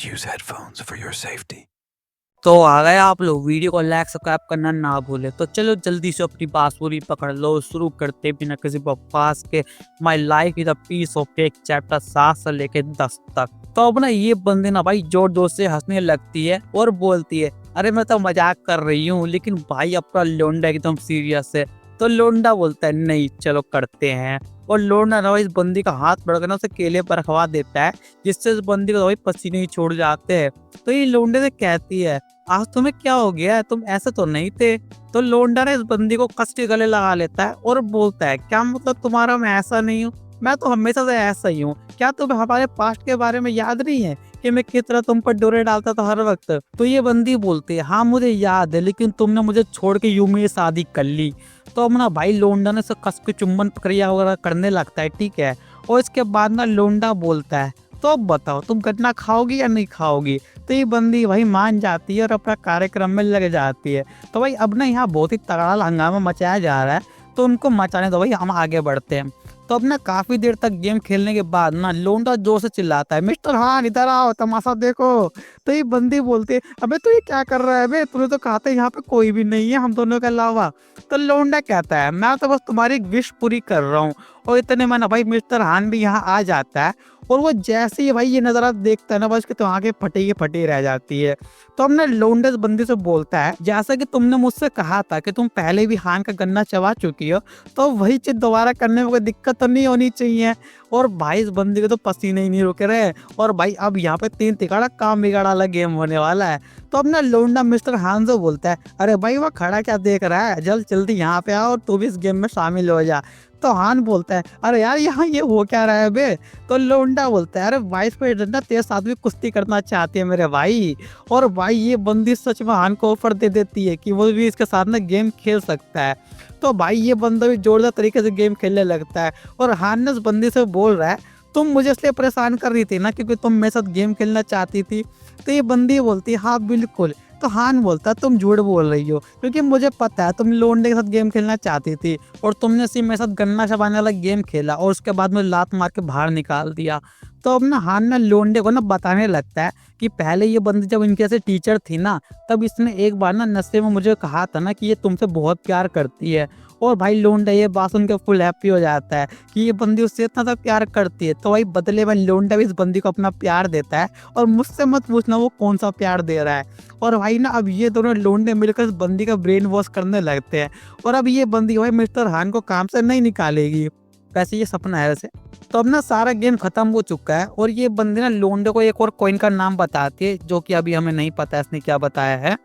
Please use headphones for your safety. तो आ गए आप लोग। वीडियो को लाइक सब्सक्राइब करना ना भूले। तो चलो जल्दी से अपनी बांसुरी पकड़ लो, शुरू करते बिना किसी बकवास के। My life is a piece of cake chapter 7 से लेके 10 तक। तो अब ना ये बंदे ना भाई जोर जोर से हंसने लगती है और बोलती है, अरे मैं तो मजाक कर रही हूँ, लेकिन भाई अपना लोंडा एकदम सीरियस है। तो लोंडा बोलता है नहीं चलो करते हैं। और लोंडा ना इस बंदी का हाथ पकड़ ना उसे केले पर रखवा देता है, जिससे इस बंदी को भाई पसीने ही छोड़ जाते हैं। तो ये लोंडे से कहती है, आज तुम्हें क्या हो गया है, तुम ऐसे तो नहीं थे। तो लोंडा ने इस बंदी को कस के गले लगा लेता है और बोलता है, क्या मतलब तुम्हारा, मैं ऐसा नहीं हूँ, मैं तो हमेशा से ऐसा ही हूँ। क्या तुम्हें हमारे पास्ट के बारे में याद नहीं है कि मैं किस तरह तुम पर डोरे डालता था हर वक्त। तो ये बंदी बोलती है, हाँ मुझे याद है, लेकिन तुमने मुझे छोड़ के यूं में शादी कर ली। तो अब ना भाई लोंडा ने से कस के चुम्बन प्रक्रिया वगैरह करने लगता है, ठीक है। और इसके बाद ना लोंडा बोलता है, तो अब बताओ तुम गन्ना खाओगी या नहीं खाओगी। तो ये बंदी भाई मान जाती है और अपना कार्यक्रम में लग जाती है। तो भाई अब ना यहाँ बहुत ही तगड़ा हंगामा मचाया जा रहा है, तो उनको मचाने दो भाई, हम आगे बढ़ते हैं। तो अब ना काफी देर तक गेम खेलने के बाद ना लोंडा जोर से चिल्लाता है, मिस्टर हान इधर आओ तमाशा देखो। तो ये बंदी बोलती है, अबे तू ये क्या कर रहा है बे, तूने तो कहा था यहाँ पे कोई भी नहीं है हम दोनों के अलावा। तो लोंडा कहता है, मैं तो बस तुम्हारी एक विश पूरी कर रहा हूँ। और इतने में ना भाई मिस्टर हान भी यहाँ आ जाता है, और वो जैसे ही भाई ये नजारा देखता है ना, बस कि तो आगे फटी फटी रह जाती है। तो हमने लोंडे बंदी से बोलता है, जैसा कि तुमने मुझसे कहा था कि तुम पहले भी हान का गन्ना चबा चुकी हो, तो वही चीज दोबारा करने में कोई दिक्कत तो नहीं होनी चाहिए। और भाई इस बंदी के तो पसीने ही नहीं रुक रहे, और भाई अब यहाँ पे 3 तिगाड़ा काम बिगाड़ा वाला गेम होने वाला है। तो अब ना लोंडा मिस्टर हान से बोलता है, अरे भाई वो खड़ा क्या देख रहा है, जल्दी यहाँ पे आओ और तू भी इस गेम में शामिल हो जा। तो हान बोलता है, अरे यार यहाँ ये हो क्या रहा है बे। तो लोंडा बोलता है, अरे वाइस प्रेसिडेंट ना तेरे साथ भी कुश्ती करना चाहती है मेरे भाई। और भाई ये बंदी सच में हान को ऑफर दे देती है कि वो भी इसके साथ ना गेम खेल सकता है। तो भाई ये बंदा भी जोरदार तरीके से गेम खेलने लगता है, और हान ने उस बंदी से बोल रहा है, तुम मुझे इसलिए परेशान कर रही थी ना क्योंकि तुम मेरे साथ गेम खेलना चाहती थी। तो ये बंदी बोलती है, हाँ बिल्कुल। तो हान बोलता, तुम झूठ बोल रही हो, क्योंकि मुझे पता है तुम लोंडे के साथ गेम खेलना चाहती थी, और तुमने सिर्फ मेरे साथ गन्ना चबाने वाला गेम खेला और उसके बाद में लात मार के बाहर निकाल दिया। तो अब ना हान ना लोंडे को ना बताने लगता है कि पहले ये बंदी जब इनके से टीचर थी ना, तब इसने एक बार ना नशे में मुझे कहा था ना कि ये तुमसे बहुत प्यार करती है। और भाई लोंडा ये बात सुन के फुल हैप्पी हो जाता है कि ये बंदी उससे इतना सा प्यार करती है। तो भाई बदले में लोंडा भी इस बंदी को अपना प्यार देता है, और मुझसे मत पूछना वो कौन सा प्यार दे रहा है। और भाई ना अब ये दोनों लोंडे मिलकर इस बंदी का ब्रेन वॉश करने लगते हैं, और अब ये बंदी भाई मिस्टर हान को काम से नहीं निकालेगी। वैसे ये सपना है वैसे। तो अब ना सारा गेम खत्म हो चुका है, और ये बंदी ना लोंडे को एक और कॉइन का नाम बताती है, जो कि अभी हमें नहीं पता इसने क्या बताया है।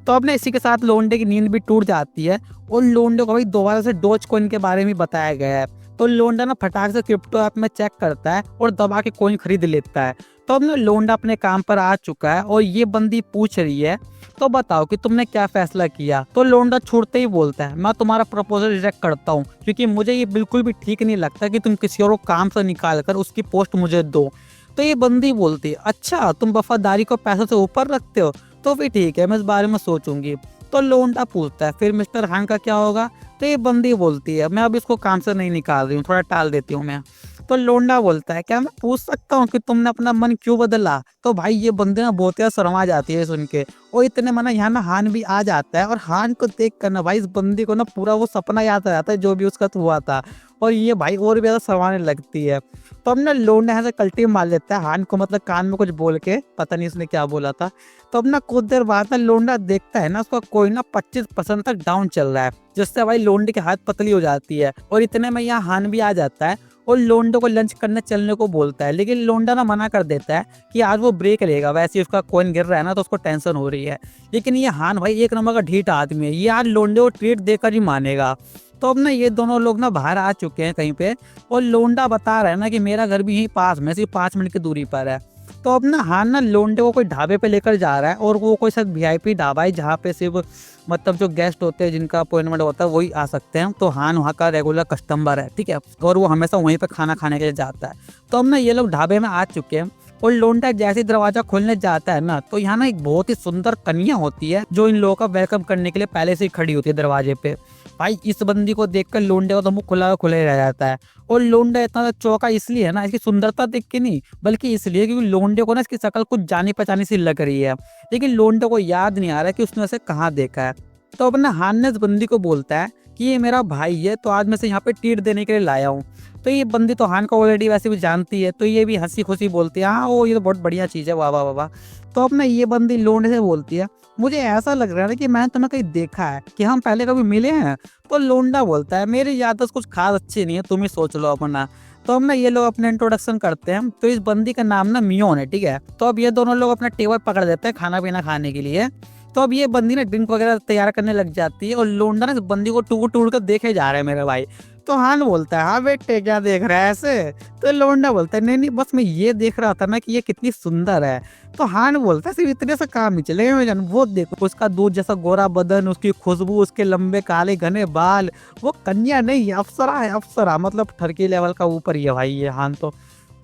तो अब ना इसी के साथ लोंडे की नींद भी टूट जाती है, और लोंडे को भाई दोबारा से डोज कॉइन के बारे में बताया गया है। तो लोंडा ना फटाक से क्रिप्टो ऐप में चेक करता है और दबा के कॉइन खरीद लेता है। तो अब ना लोंडा अपने काम पर आ चुका है, और ये बंदी पूछ रही है, तो बताओ कि तुमने क्या फैसला किया। तो लोंडा छूटते ही बोलता है, मैं तुम्हारा प्रपोजल रिजेक्ट करता हूँ, क्योंकि मुझे ये बिल्कुल भी ठीक नहीं लगता कि तुम किसी और को काम से निकाल कर उसकी पोस्ट मुझे दो। तो ये बंदी बोलती है, अच्छा तुम वफादारी को पैसों से ऊपर रखते हो, तो फिर ठीक है मैं इस बारे में सोचूंगी। तो लोंडा पूछता है, फिर मिस्टर हान का क्या होगा। तो ये बंदी बोलती है, मैं अब इसको काम से नहीं निकाल रही हूँ, थोड़ा टाल देती हूँ मैं। तो लोंडा बोलता है, क्या मैं पूछ सकता हूँ कि तुमने अपना मन क्यों बदला। तो भाई ये बंदे ना बहुत ही शर्मा जाती है सुन के, और इतने मना यहाँ ना हान भी आ जाता है, और हान को देख कर ना भाई इस बंदी को ना पूरा वो सपना याद आ जाता है जो भी उसका हुआ था, और ये भाई और भी ज्यादा शर्माने लगती है। तो अब ना लोंडा यहाँ से कल्टी मार लेता है हान को, मतलब कान में कुछ बोल के, पता नहीं इसने क्या बोला था। तो अब ना कुछ देर बाद ना लोंडा देखता है ना उसका कोई ना 25% तक डाउन चल रहा है, जिससे भाई लोंडे की हाथ पतली हो जाती है। और इतने में यहाँ हान भी आ जाता है, और लोंडे को लंच करने चलने को बोलता है, लेकिन लोंडा ना मना कर देता है कि आज वो ब्रेक लेगा, वैसे ही उसका कॉइन गिर रहा है ना तो उसको टेंशन हो रही है। लेकिन ये हान भाई एक नंबर का ढीठ आदमी है, ये आज लोंडे को ट्रीट देकर ही मानेगा। तो अब ना ये दोनों लोग ना बाहर आ चुके हैं कहीं पे, और लोंडा बता रहा है ना कि मेरा घर भी यहीं पास में, सिर्फ 5 मिनट की दूरी पर है। तो अब ना हान ना लोंडे को कोई ढाबे पे लेकर जा रहा है, और वो कोई शायद वीआईपी ढाबा है जहाँ पे सिर्फ मतलब जो गेस्ट होते हैं जिनका अपॉइंटमेंट होता है वही आ सकते हैं। तो हान वहाँ का रेगुलर कस्टमर है, ठीक है, और वो हमेशा वहीं पे खाना खाने के लिए जाता है। तो अब ना ये लोग ढाबे में आ चुके हैं, और लोंडा जैसे दरवाजा खोलने जाता है ना, तो यहाँ ना एक बहुत ही सुंदर कन्या होती है जो इन लोगों का वेलकम करने के लिए पहले से ही खड़ी होती है दरवाजे पे। भाई इस बंदी को देखकर लोंडे का तो मुंह खुला खुला ही रह जाता है। और लोंडा इतना चौका इसलिए है ना, इसकी सुंदरता देख के नहीं, बल्कि इसलिए क्योंकि लोंडे को ना इसकी शक्ल कुछ जानी पहचानी सी लग रही है, लेकिन लोंडे को याद नहीं आ रहा कि उसने उसे कहाँ देखा है। तो अपना हान ने इस बंदी को बोलता है कि ये मेरा भाई है, तो आज मैं से यहाँ पे ट्रीट देने के लिए लाया हूँ। तो ये बंदी तो हान को ऑलरेडी वैसे भी जानती है, तो ये भी हंसी खुशी बोलती है हाँ वो ये तो बहुत बढ़िया चीज़ है, वाह वाह वाह वाह। तो अपना ये बंदी लोंडे से बोलती है मुझे ऐसा लग रहा है कि मैंने तुम्हें कहीं देखा है, कि हम पहले कभी मिले हैं। तो लोंडा बोलता है मेरी याददाश्त कुछ खास अच्छी नहीं है, तुम ही सोच लो अपना। तो हम ना ये लोग अपने इंट्रोडक्शन करते हैं। तो इस बंदी का नाम ना मियोन है, ठीक है। तो अब ये दोनों लोग अपना टेबल पकड़ देते हैं खाना पीना खाने के लिए। तो अब ये बंदी ना ड्रिंक वगैरह तैयार करने लग जाती है और लोंडा ना इस बंदी को टूर टूर कर देखे जा रहे हैं मेरे भाई। तो हान बोलता है हाँ बेटे क्या देख रहा है ऐसे। तो लोंडा बोलता है नहीं नहीं बस मैं ये देख रहा था ना कि ये कितनी सुंदर है। तो हान बोलता है सिर्फ इतने से काम नहीं चलेगा मैं जान, वो देखो उसका दूध जैसा गोरा बदन, उसकी खुशबू, उसके लंबे काले घने बाल, वो कन्या नहीं अप्सरा है, अप्सरा मतलब ठरकी लेवल का ऊपर ही है भाई ये हान तो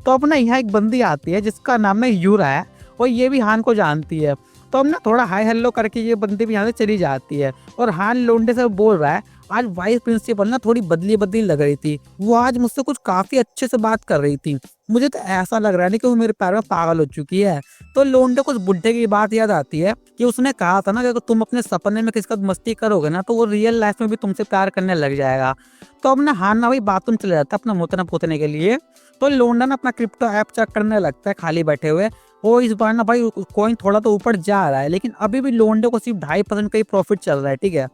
अपना यहाँ एक बंदी आती है जिसका नाम ना यूरा है, और ये भी हान को जानती है। तो हम ना थोड़ा हाई हेलो करके ये बंदी भी यहाँ से चली जाती है। और हान लोंडे से बोल रहा है आज वाइस प्रिंसिपल ना थोड़ी बदली बदली लग रही थी, वो आज मुझसे कुछ काफी अच्छे से बात कर रही थी, मुझे तो ऐसा लग रहा है कि वो मेरे पैर में पागल हो चुकी है। तो लोंडे को उस बुढ़े की बात याद आती है कि उसने कहा था ना कि अगर तुम अपने सपने में किसी का मस्ती करोगे ना तो वो रियल लाइफ में भी तुमसे प्यार करने लग जाएगा। तो अब ना हान ना भाई बाथरूम चले जाता है अपना मुतना पोतने के लिए। तो लोंडा ना अपना क्रिप्टो ऐप चेक करने लगता है खाली बैठे हुए। वो इस बार ना भाई कॉइन थोड़ा तो ऊपर जा रहा है, लेकिन अभी भी लोंडे को सिर्फ 2.5% का ही प्रॉफिट चल रहा है, ठीक है।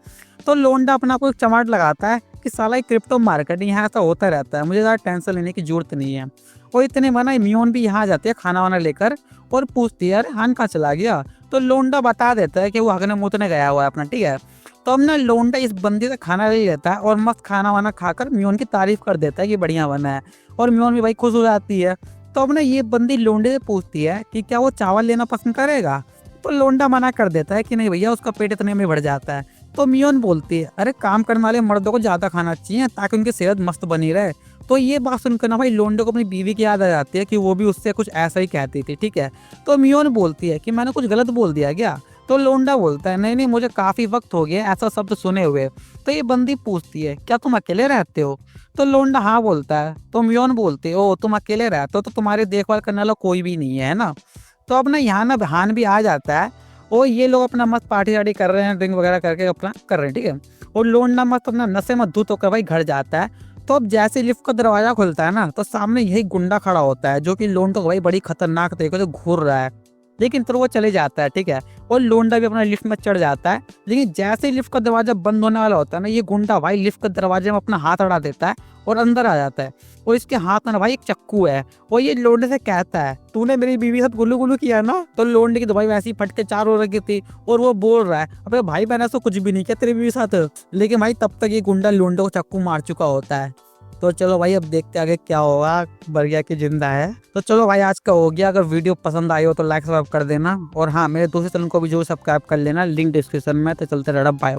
तो लोंडा अपना को एक चमाट लगाता है कि साला ये क्रिप्टो मार्केट यहाँ ऐसा होता रहता है, मुझे ज़्यादा टेंशन लेने की जरूरत नहीं है। और इतने माना मियोन भी यहाँ जाती है खाना वाना लेकर और पूछती है अरे हान कहाँ चला गया। तो लोंडा बता देता है कि वो हगने मुतने गया हुआ है अपना, ठीक है। तो अब ना लोंडा इस बंदी से खाना ले लेता है और मस्त खाना वाना खाकर मियोन की तारीफ कर देता है कि बढ़िया बना है, और मियोन भी भाई खुश हो जाती है। तो अब ना ये बंदी लोंडे से पूछती है कि क्या वो चावल लेना पसंद करेगा। तो लोंडा मना कर देता है कि नहीं भैया उसका पेट इतने में भर जाता है। तो मियोन बोलती है अरे काम करने वाले मर्दों को ज्यादा खाना चाहिए ताकि उनकी सेहत मस्त बनी रहे। तो ये बात सुनकर ना भाई लोंडे को अपनी बीवी की याद आ जाती है कि वो भी उससे कुछ ऐसा ही कहती थी, ठीक है। तो मियोन बोलती है कि मैंने कुछ गलत बोल दिया क्या। तो लोंडा बोलता है नहीं नहीं मुझे काफी वक्त हो गया ऐसा शब्द सुने हुए। तो ये बंदी पूछती है क्या तुम अकेले रहते हो। तो लोंडा हाँ बोलता है। तो मियोन बोलती है ओ तुम अकेले रहते हो तो तुम्हारी देखभाल करने वाला कोई भी नहीं है ना। तो अब ना यहाँ ना हान भी आ जाता है और ये लोग अपना मस्त पार्टी वार्टी कर रहे हैं, ड्रिंक वगैरह करके अपना कर रहे हैं, ठीक है। और लोंडा मस्त अपना नशे में धुत होकर भाई घर जाता है। तो अब जैसे लिफ्ट का दरवाजा खुलता है ना तो सामने यही गुंडा खड़ा होता है जो कि लोंडा को भाई बड़ी खतरनाक तरीके से घूर रहा है, लेकिन फिर वो चले जाता है, ठीक है। और लोंडा भी अपना लिफ्ट में चढ़ जाता है, लेकिन जैसे ही लिफ्ट का दरवाजा बंद होने वाला होता है ना ये गुंडा भाई लिफ्ट के दरवाजे में अपना हाथ अड़ा देता है और अंदर आ जाता है। और इसके हाथ में ना भाई एक चक्कू है और ये लोंडे से कहता है तूने मेरी बीवी के साथ गुल्लू गुल्लू किया ना। तो लोंडे की तो भाई वैसी फट के चारों रखी थी और वो बोल रहा है अबे भाई मैंने तो कुछ भी नहीं किया तेरी बीवी के साथ, लेकिन भाई तब तक ये गुंडा लोंडे को चक्कू मार चुका होता है। तो चलो भाई अब देखते आगे क्या होगा, बढ़िया की जिंदा है। तो चलो भाई आज का हो गया, अगर वीडियो पसंद आई हो तो लाइक सब्सक्राइब कर देना, और हाँ मेरे दूसरे चैनल को भी जरूर सब्सक्राइब कर लेना, लिंक डिस्क्रिप्शन में। तो चलते रहा, बाय बाय।